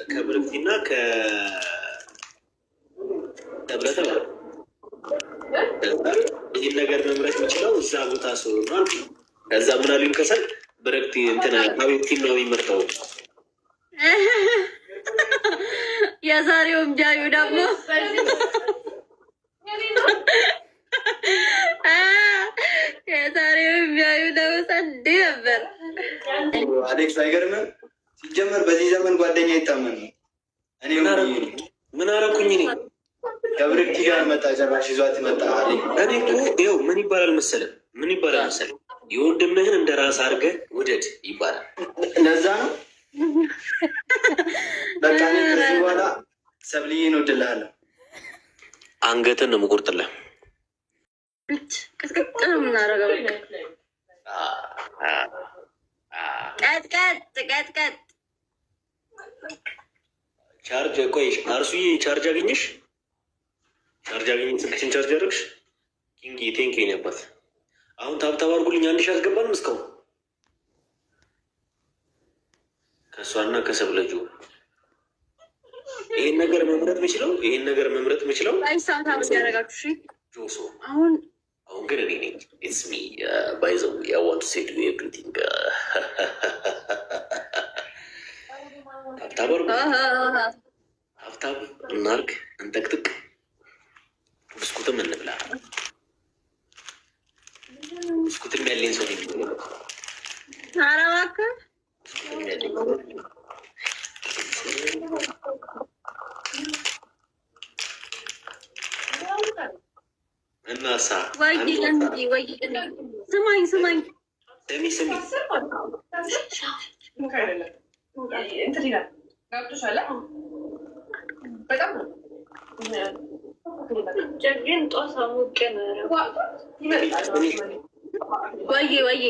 ከብርክቲና ከብረተ ይህን ነገር መምረጥ የሚችለው እዛ ቦታ ሰው ነው። ከዛ ምን አሉኝ ከሰል ብረክቲ እንትና አቤቲን ነው የሚመርጠው። የዛሬውም ጃዩ ደግሞ የዛሬውም ጃዩ ደግሞ ሰንዴ ነበር። አሌክስ አይገርምም? ሲጀመር በዚህ ዘመን ጓደኛ ይታመን ነው። እኔ ምን አረኩኝ? እኔ ከብርክቲ ጋር መጣ፣ ጨራሽ ይዟት መጣ። እኔ ይኸው ምን ይባላል መሰለህ? ምን ይባላል መሰለህ? የወንድምህን እንደ ራስ አድርገህ ውደድ ይባላል። ለዛ ነው በቃ እኔ ከዚህ በኋላ ሰብልዬን እወድልሃለሁ። አንገትን ነው የምቆርጥልህ። ቅጥቅጥ ነው የምናደርገው። ቀጥቀጥ ቻርጅ ቆይ፣ አርሱዬ ቻርጅ አገኘሽ? ቻርጅ አገኘ? ስልክሽን ቻርጅ አደረግሽ? ኪንግ ቴንክ ነባት። አሁን ታብታብ አድርጉልኝ። 1000 አስገባንም እስካሁን ከእሷና ከሰብለጁ ይሄን ነገር መምረጥ የምችለው ጆሶ አሁን ግን እኔ ነኝ። ኢትስ ሚ ባይ ዘ ዌይ አይ ዋንት ቱ ሴይ ቱ ዩ ኤቭሪቲንግ። ሀብታም እናርግ፣ እንጠቅጥቅ፣ ብስኩትም እንብላ። ብስኩትም ያለኝ ሰው ነኝ። ኧረ እባክህ እናሳ ወይ ስማኝ ወይ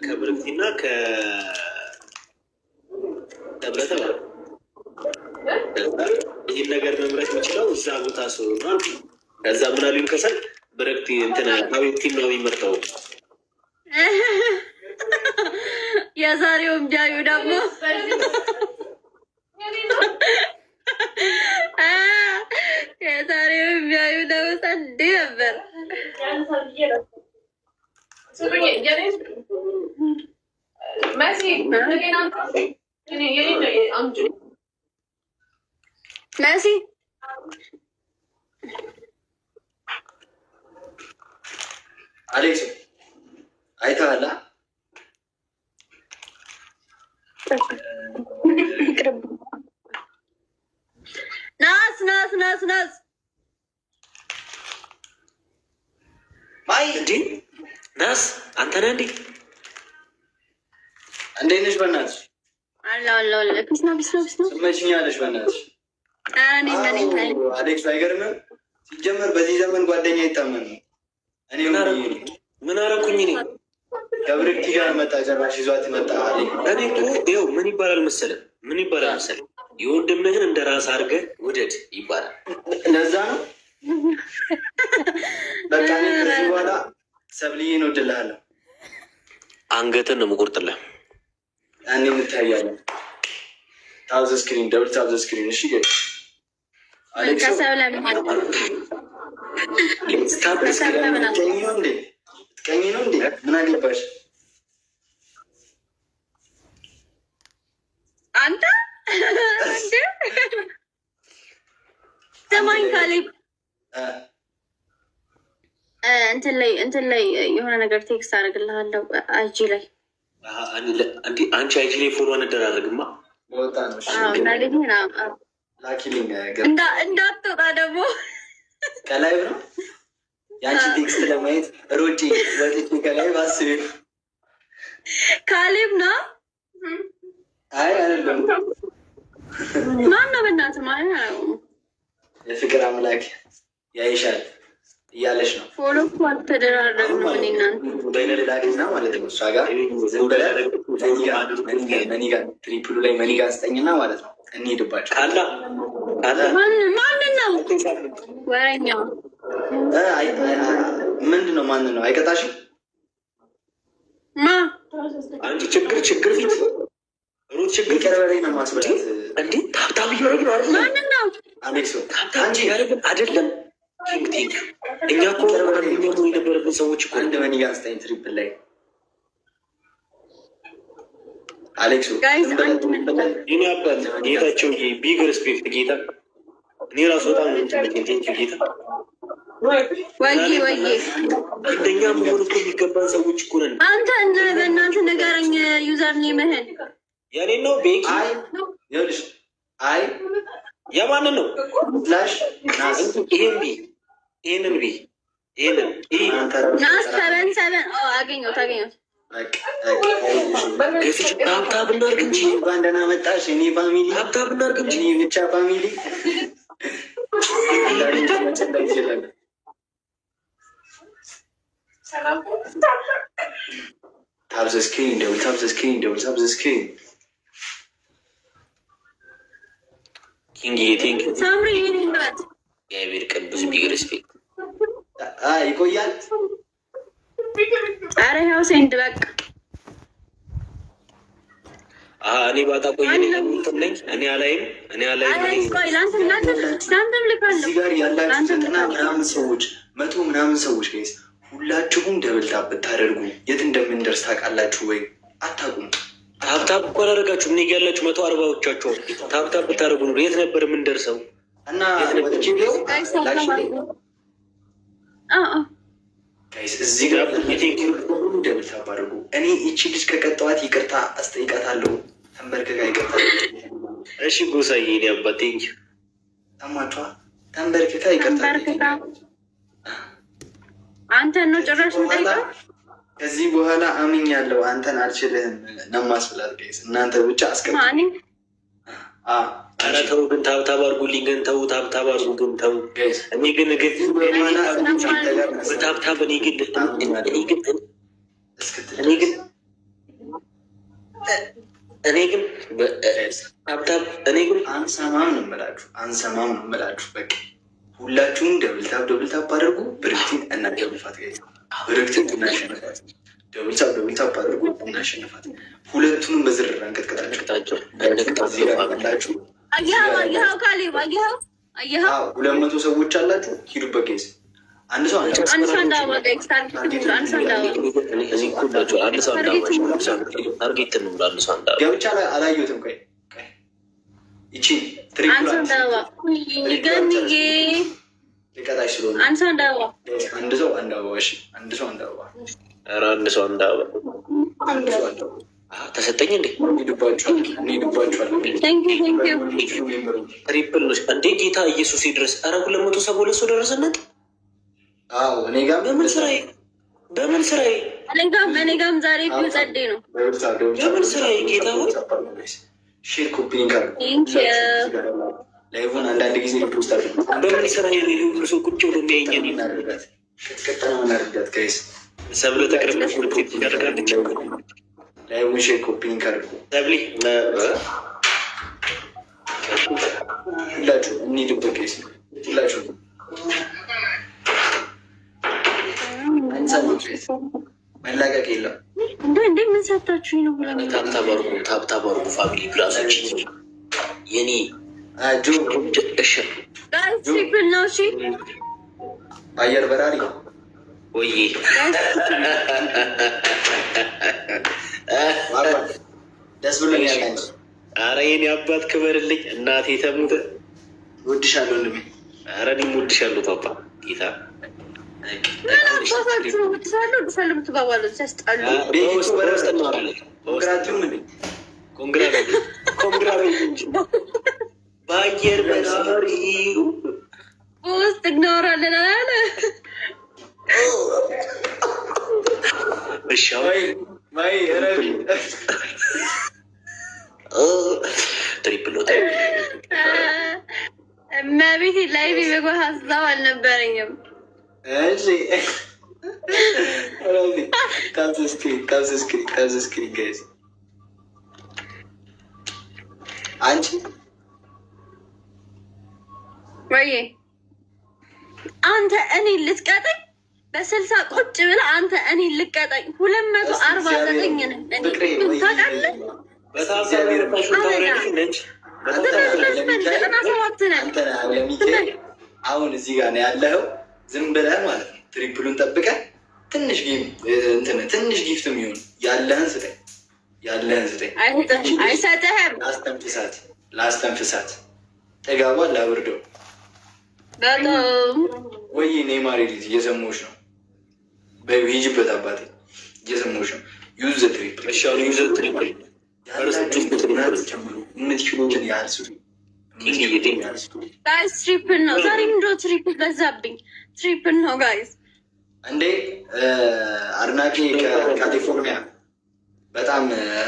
ከብርክቲና ከብረተ ይህን ነገር መምረጥ የሚችለው እዛ ቦታ ሰው ነው። ከዛ ምን አሉኝ ከሰል ብረክቲ እንትና አቤቲን ነው የሚመርጠው። የዛሬውም ጃዩ ደግሞ ሰንዴ ነበር። መሲ አሌክስ አይተሃል? ናስ ማይ እንዴ ናስ አንተ ነህ እንዴ? እንዴት ነሽ? በእናትሽ አለ ፒስ ነው ትመችኛለሽ። በእናትሽ አሌክስ አይገርምም? ሲጀመር በዚህ ዘመን ጓደኛ ይታመን ነው። እኔ ምን አረኩኝ? እኔ ከብርክቲ ጋር መጣ፣ ጨራሽ ይዟት መጣ። እኔ ይኸው ምን ይባላል መሰለህ? የወንድምህን እንደ ራስ አድርገህ ውደድ ይባላል። ለዛ ነው በቃ እኔ ከዚህ በኋላ ሰብልዬን እወድልሃለሁ። አንገትን ነው የምቆርጥልህ። ያኔ እንታያለን። ታብዘ ስክሪን ደብል ታብዘ ስክሪን። እሺ ቀኝ ነው እንዴ? ምን አገባሽ አንተ? ሰማኝ ካሌብ እንትን ላይ የሆነ ነገር ቴክስት አደርግልሃለሁ አይጂ ላይ። አንቺ አይጂ ላይ ፎሎ እንደራረግማ እንዳትወጣ ደግሞ ከላይ ነው የአንቺ ቴክስት ለማየት ሮጪ ወጥቼ ከላይ ባስብ ካሌብ ነው። አይ አይደለም፣ ማን ነው? በእናትህ ማለት ነው የፍቅር አምላክ ያይሻል እያለሽ ነው። ፎሎ እኮ አልተደራረግንም እኔ እናንተ በይነልላግና ማለት ነው። እሷ ጋር መኒጋ ትሪፕሉ ላይ መኒጋ ስጠኝና ማለት ነው እንሄድባቸው። ማንን ነው ወረኛው? ምንድን ነው? ማንን ነው? አይቀጣሽም? አንቺ ችግር ፊት ሩት ችግር ቀረበሬ ነው ማስበላት እንዴ? ታብታብ እያደረግን ነው አይደል? ማንን ነው አሌክሶ ታብታብ እያደረግን አይደለም? ቲንክ እኛ እኮ ጓደኛሞ የነበረብን ሰዎች እኮ አንድ መኒ ጋንስታይን ትሪፕል ላይ አሌክሶ እኔ አባት ጌታቸው ቢግ ሪስፔክት ጌታ እኔ ራሱ በጣም ቴንኪ ጌታ ወይዬ አንደኛ መሆን እኮ የሚገባን ሰዎች እኮ ነን። አንተ በእናንተ ንገረኝ ዩዘር ኔምህን የኔ ነው ቤኪ ይኸውልሽ አይ የማንን ነው ፍላሽ ይሄን ቢ ይሄንን ቢ ይሄንን ናስ 77 አገኘሁት ታብታብ እናድርግ እንጂ እንኳን ደህና መጣሽ የኔ ፋሚሊ። ታብታብ እናድርግ እንጂ የኔ ብቻ ፋሚሊ ታብዘ ስክሪን ደብል ኪንግ ቴንክ ሳምሪ ይሄንበት እግዚአብሔር ቅዱስ ቢግ ሪስፔክት ይቆያል። አረ ያው ሴንድ በቃ እኔ ባጣ ቆይ እኔ አላይም እዚህ ጋር ያላችሁ 90 ምናምን ሰዎች 100 ምናምን ሰዎች ጋይስ ሁላችሁም ደብልታብ ብታደርጉ የት እንደምንደርስ ታውቃላችሁ ወይ? አታውቁም። ታብታብ እኮ አላደረጋችሁም። እኔ ያላችሁ 140ዎቻችሁ ታብታብ ብታደርጉ ነው የት ነበር የምንደርሰው? እና እዚህ ጋር ደብልታብ አድርጉ። እኔ ይቺ ልጅ ከቀጠዋት ይቅርታ አስጠይቃታለሁ። ተንበርክካ ይቅርታ። እሺ ጎሳዬ እኔ አባት ቴንኪ ሰማችኋ? ተንበርክካ ይቅርታ። አንተን ነው ጭራሽ የምጠይቀው። ከዚህ በኋላ አምኛለሁ። አንተን አልችልህም ነው ማስብላት ጋይስ። እናንተ ብቻ አስቀምጡ። ኧረ ተው ግን ታብታብ አድርጉልኝ ግን ተው፣ ታብታብ አድርጉ ግን ተው። እኔ ግን በታብታብ እኔ ግን አንሰማም ነው የምላችሁ። በቃ ሁላችሁም ደብልታብ አድርጉ። ብርክቲን እናሸንፋት ጋይስ። ብርክቲን እናሸንፋት። ደብልታብ አድርጉ እናሸንፋት። ሁለቱንም በዝርራ እንቀጥቅጣቸው። ላችሁ 200 ሰዎች አላችሁ። ሂዱበት ጋይስ። አንድ ሰው ገብቻ አላየሁትም። ቆይ ይቺ ልቀጣሽ ስለሆነ አንድ ሰው አንድ አበባ። እሺ አንድ ሰው አንድ አበባ። ኧረ አንድ ሰው አንድ አበባ ተሰጠኝ እንዴ? ሄዱባችኋል። ትሪፕል ነው እንዴ? ጌታ ኢየሱስ ይድረስ። ኧረ 272 ሰው ደረሰነት። እኔ ጋር በምን ስራዬ እኔ ጋርም ዛሬ ቢው ጸዴ ነው። በምን ስራዬ ጌታ ሆይ ሼር ኮፒንግ ላይቭን አንዳንድ ጊዜ ፖስት አድርጉ። በምን ስራዬ ሁሉ ሰው ቁጭ ብሎ የሚያየኝ እናደርጋት ቅጥቀና ምናደርጋት ጋይስ። ሰብለ ተቅርብ ያደርጋለች። ላይቭን ሼር ኮፒንግ አድርጉ። ሰብሊ ሁላችሁ እንሂድበት ጋይስ። ሁላችሁ መላቀቅ የለም። እንዴ ምን ሰታችሁ ነው? ታብታብ አድርጉ ፋሚሊ ብራሶች። የኔ ትሪፕል ነው። እሺ አየር በራሪ ወይ ደስ ብሎኛል። ኧረ የኔ አባት ክበርልኝ። እናቴ ተሙት። እወድሻለሁ ወንድሜ። ኧረ እኔም እወድሻለሁ ፓፓ ጌታ በአየር በራሪ ውስጥ እናወራለን አለ። ትሪፕል ነው። እመቤቴ ላይ ቢበጎ ሀሳብ አልነበረኝም። አንቺ ወይ አንተ እኔ ልትቀጠኝ በ60 ቁጭ ብለህ አንተ እኔ ልቀጠኝ 249 ነህ። ታውቃለህ አሁን እዚህ ጋር ነው ያለኸው። ዝም ብለህ ማለት ነው ትሪፕሉን ጠብቀህ ትንሽ ጊፍት የሚሆን ያለህን ስጠኝ፣ ያለህን ስጠኝ። አይሰጥህም። ላስተንፍሳት ጠጋቧ ላብርደው። ወይ ኔማሪ ልጅ እየሰማሁሽ ነው። ሂጂበት አባቴ እየሰማሁሽ ነው። ዩዝ ዘ ትሪፕል። እሺ አሁን ዩዝ ዘ ትሪፕል የምትችሉትን ያህል ስጡ። ጋይስ ትሪፕል ነው ዛሬ። ምንድነው ትሪፕል በዛብኝ? ትሪፕል ነው ጋይስ። እንዴ አድናቂ ከካሊፎርኒያ በጣም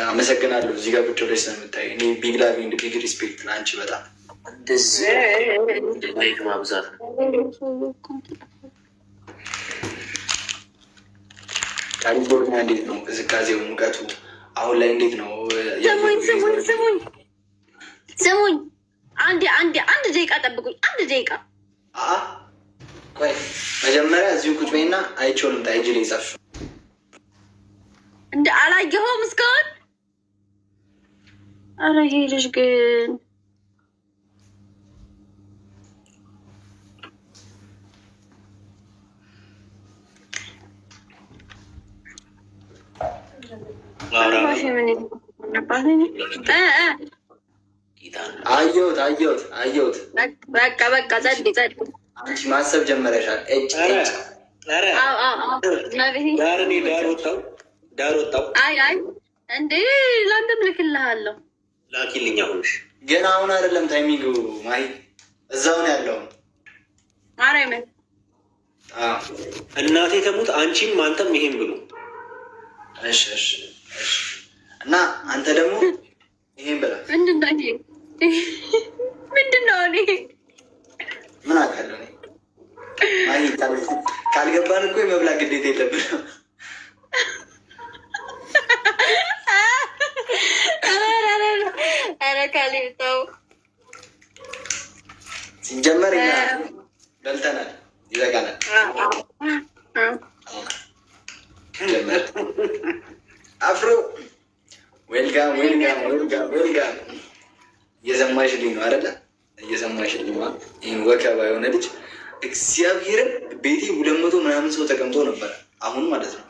አመሰግናለሁ። እዚህ ጋር ቁጭ ብለሽ ስለምታይ እኔ ቢግ ላቭ ኤንድ ቢግ ሪስፔክት ለአንቺ በጣም ማብዛት ካሊፎርኒያ እንዴት ነው ቅዝቃዜው፣ ሙቀቱ አሁን ላይ እንዴት ነው? ስሙኝ አንድ ደቂቃ ጠብቁኝ። አንድ ደቂቃ ቆይ፣ መጀመሪያ እዚሁ ቁጭ በይና አይቼው ልምጣ። እጅ ላይ ጻፍሽ እንደ አላየኸውም እስካሁን? ኧረ ይሄ ልጅ ግን አየሁት። በቃ ጸድ አንቺ ማሰብ ጀመረሻል። ዳር ወጣው። አይ እንዴ ለአንተም ልክልሃለሁ። ላኪልኝ። አሁንሽ ገና አሁን አይደለም ታይሚንግ። ማይ እዛው ነው ያለው። ማርያምን እናቴ ተሙት አንቺም አንተም ይሄን ብሉ። እሺ እና አንተ ደግሞ ይሄን ብላ። ምንድነው? እኔ ምን አውቃለሁ? ማይ ካልገባን እኮ የመብላት ግዴታ የለብንም። ኧረ ካሊብተው ሲጀመር በልተናል፣ ይዘጋናል። አፍሮ ዌልጋም እየሰማሽልኝ ነው አይደለ? እየሰማሽልኝ ይህን ወከባ የሆነ ልጅ እግዚአብሔርን ቤቴ 200 ምናምን ሰው ተቀምጦ ነበር። አሁን ማለት ነው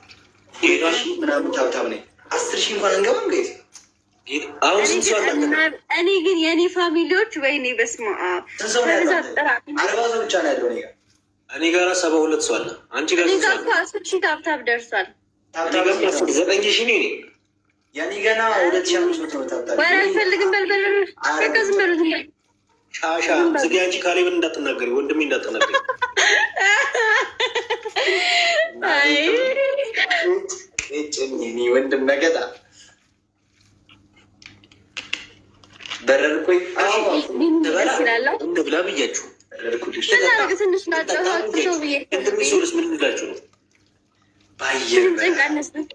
ምናምን ታብታብ ነኝ 10,000 እንኳን እንገባም ገይዝ። እኔ ግን የእኔ ፋሚሊዎች ወይኔ በስመ አብ 40 ሰው ብቻ ነው ያለው እኔ ጋር 72 ሰው አለ። አንቺ ጋር 10,000 ታብታብ ደርሷል። 9,000 ነው ያኔ ገና 2,500 ነው ታብታብ። ወሬ አልፈልግም። በልበል በቃ ዝም በሉት። ሻሻ ስለዚህ አንቺ ካሌብን እንዳትናገሪ፣ ወንድሜ እንዳትናገሪ። ወንድም ነገጣ በረርኩኝ እንደብላ ብያችሁ ትንሽ ናቸው ብዬ ምን ብላችሁ ነው? ባየር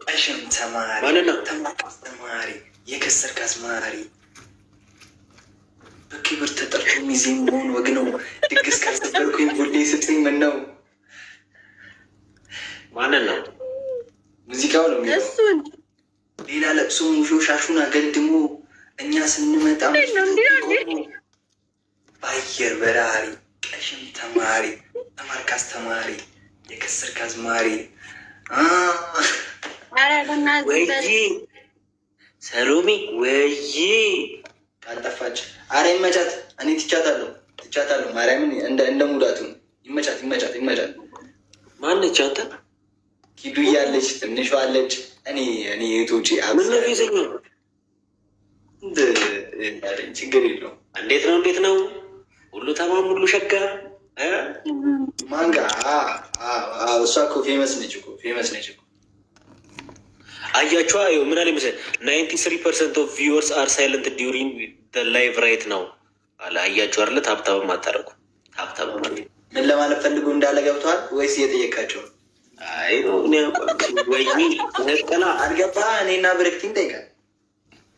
ቀሽም ተማሪ የከሰርክ አስማሪ በክብር ተጠርቶ ሚዜ መሆን ወግ ነው። ድግስ ካልሰበርኩኝ ቡሌ ስጥኝ። ምን ነው ማንን ነው? ሙዚቃው ነው እሱን ሌላ ለቅሶ ሙሾ ሻሹን አገልድሞ እኛ ስንመጣ ባየር በራሪ ቀሽም ተማሪ ተማርክ አስተማሪ የከሰርክ አዝማሪ ወይ ሰሎሜ ወይ ካልጠፋች አረ ይመቻት። እኔ ትቻታለሁ። ማርያምን እንደ ሙዳቱ ይመቻት። ማነች አንተ? ኪዱ እያለች ትንሿ አለች። እኔ የቶጪ ችግር የለውም። እንዴት ነው? ሁሉ ተማም፣ ሁሉ ሸጋ ማንጋ እሷ እኮ ፌመስ ነች እኮ አያችኋ። ምን አለ መሰለህ 93% ኦፍ ቪወርስ አር ሳይለንት ዲዩሪንግ ላይቭ ራይት ነው አለ። አያችሁ አይደለ? ታብታብ ማታረጉ ታብታብ ምን ለማለት ፈልጎ እንዳለ ገብቷል ወይስ እየጠየቃቸው? አይ ወይ ነጠላ አልገባ። እኔና ብሬክቲንግ ጠይቃል።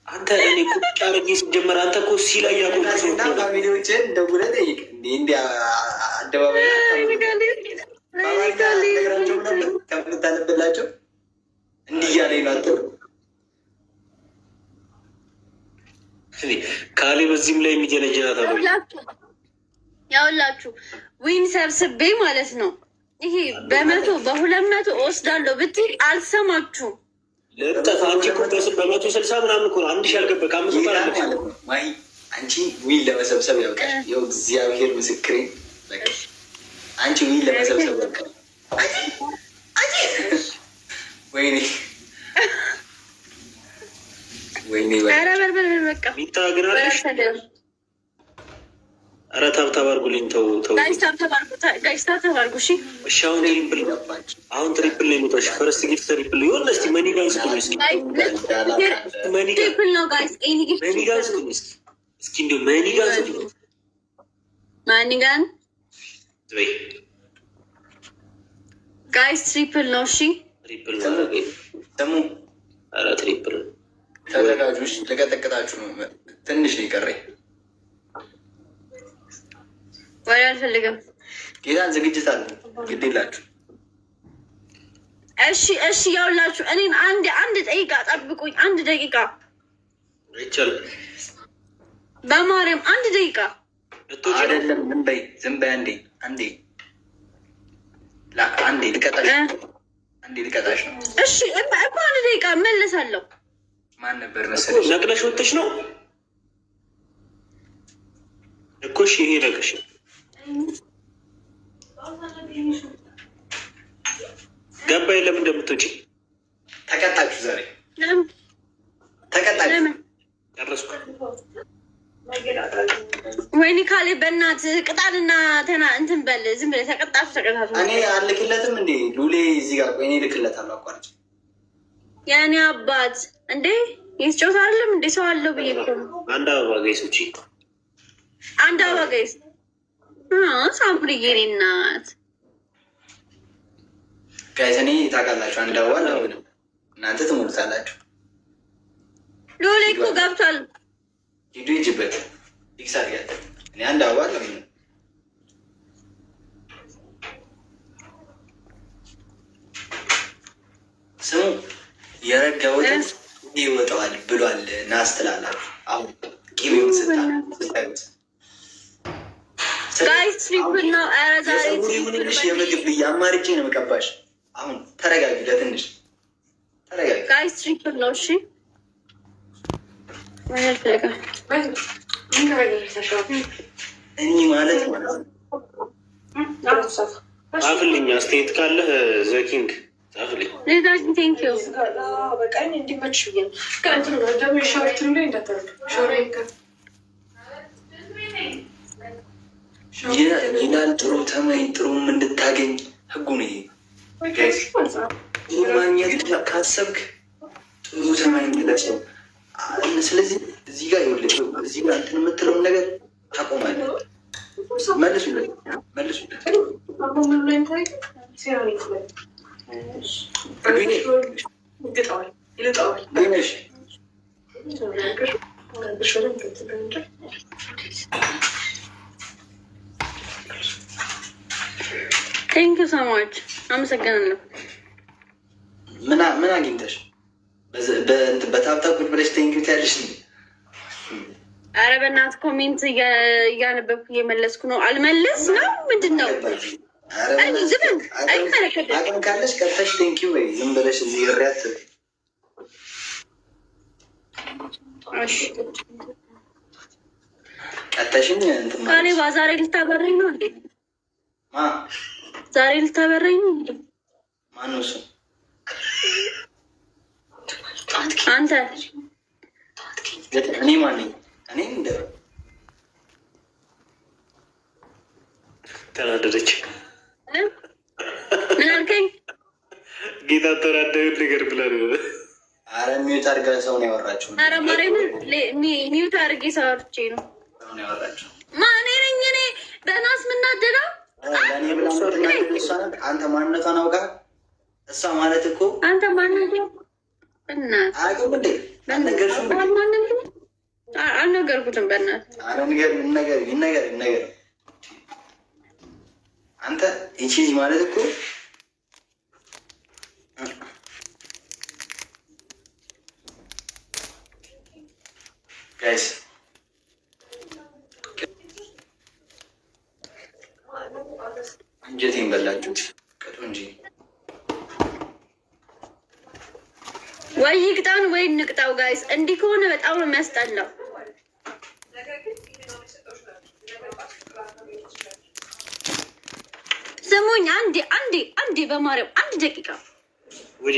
አንተ እኔ ቁጭ አድርጌ ሲጀመር አንተ እኮ ሲላይ ያቆና ፋሚሊዎችን ደውለህ ጠይቅ። እንዲ አደባባይ ነግራቸው ነበር ከምታነብላቸው እንዲህ እያለኝ ነው። ካሌ በዚህም ላይ የሚጀነጀናት ያውላችሁ ዊን ሰብስቤ ማለት ነው። ይሄ በ100 በ200 እወስዳለሁ ብትይ አልሰማችሁም። ለጠፋ አንቺ ኮንተስን በ160 ምናምን እኮ 1000 ያልገባ ማይ አንቺ ዊን ለመሰብሰብ ያውቃል። ይኸው እግዚአብሔር ምስክሬ፣ አንቺ ዊን ለመሰብሰብ ያውቃል። ወይኔ ወይኔ ኧረ በርበር በቃ ሚታግራለሽ። ኧረ ታብታብ አድርጉልኝ። ተው ተው ጋይስ ታብታብ አድርጉ። እሺ እሺ። አሁን ትሪፕል ነው የሚወጣሽ። ፈረስት ጊፍት ትሪፕል ይሆን። እስቲ መኒ ጋይስ ኩኝ ትሪፕል ነው ጋይስ። ኤኒ ጊፍት መኒ ጋይስ ኩኝ እስኪ እንደው መኒ ጋይስ ኩኝ ማኒ ጋን ወይ ጋይስ ትሪፕል ነው። እሺ ትሪፕል ነው ደግሞ። ኧረ ትሪፕል ተዘጋጆች። ልቀጠቅጣችሁ ነው። ትንሽ ነው የቀረኝ። ወይ አልፈልግም። ጌታን ዝግጅት አለ። ግድ የላችሁ። እሺ እሺ፣ ያውላችሁ እኔን አንድ ደቂቃ ጠብቁኝ። 1 ደቂቃ አይቻልም። በማርያም 1 ደቂቃ አይደለም። ዝም በይ አንዴ ልቀጣሽ ነው። እሺ እኮ 1 ደቂቃ እመለሳለሁ። ማን ነበር መሰለሽ? ነቅለሽ ወጥሽ ነው እኮ። እሺ ይሄ ነቅሽ ገባኝ። ለምን እንደምትወጪ ተቀጣችሁ። ዛሬ ተቀጣችሁ። ጨረስኩ። ወይኔ ካሌ በእናትህ ቅጣልና እንትን በል። ዝም ብለህ ተቀጣችሁ። እኔ አልክለትም እንዴ ሉሌ እዚህ ጋር ቆይ፣ እኔ ልክለታለሁ። አቋርጭ የእኔ አባት እንዴ የስጮት አይደለም እንዴ ሰው አለው ብዬ እኮ ነው። አንድ አበባ ጋይስ ውጪ፣ አንድ አበባ ጋይስ። ሳምሪ የኔ እናት ጋይስ፣ እኔ ታውቃላችሁ አንድ አበባ ለምን እናንተ ትሞሉታላችሁ። ሎሌ እኮ ገብቷል። ሂዱ ሂጅበት። ይክሳት ያለ እኔ አንድ አበባ ለምን ስሙ የረጋ ወተት ይወጣዋል ብሏል ናስ ትላላችሁ። አሁን ቂቤውን ስታዩት ጋይስ ትሪፕል ነው። ኧረ ዛሬ ትንሽ የምግብ አማርጬ ነው የምቀባሽ። አሁን ተረጋጊ፣ ለትንሽ ተረጋጊ ጋይስ። ትሪፕል ነው። እሺ እኔ ማለት ጻፍልኝ። አስተያየት ካለህ ዘኪንግ ጻፍልኝ። ቴንኪው ይላል። ጥሩ ተመኝ ጥሩም እንድታገኝ ህጉ ነው ይሄ። ማግኘት ካሰብክ ጥሩ ተመኝ ለሰው። ስለዚህ እዚህ ጋር ይኸውልህ፣ እዚህ ጋር እንትን የምትለውን ነገር ታቆማለህ። መልሱለት። ቴንኪው ሰማዎች አመሰግናለሁ። ምን አግኝተሽ በታብታ ቁጭ ብለሽ ቴንኪው ትያለሽ? ኧረ በእናትህ ኮሜንት እያነበብኩ እየመለስኩ ነው። አልመለስ ነው ምንድን ነው? አቅም ካለሽ ቀጥተሽ ቴንኪው ወይ ዝም ብለሽ እዚህ ሪያት ቀጥተሽኝ ካሌ ዛሬ ልታበረኝ ነው እንዴ? ዛሬ ልታበረኝ ነው እንዴ? ማነው እሱ? አንተ። እኔ ማነኝ? እኔ እንደ ተናደደች። ምን አልከኝ? ጌታ ተናደደ ነገር ብላ ነው። አረ ሚዩት አድርጋ ሰውን ያወራችሁ። አረ ማርያምን ሚዩት አድርጌ ሰዋርቼ ነው ሰውን ያወራችሁ። ማኔ ነኝ እኔ በናስ ምናደደው አንተ ማንነቷን አውቃ እሷ ማለት እኮ አንተ ማንነት እናት አያውቅም እንዴ? አልነገርኩትም። በእናትህ አረ ነገር አንተ ይቺ ማለት እኮ ጋይስ እንጀቴን በላችሁት። ቅጡ እንጂ ወይ ይቅጣን ወይ እንቅጣው። ጋይስ እንዲህ ከሆነ በጣም ነው የሚያስጠላው። ስሙኝ አንዴ በማርያም 1 ደቂቃ ውጪ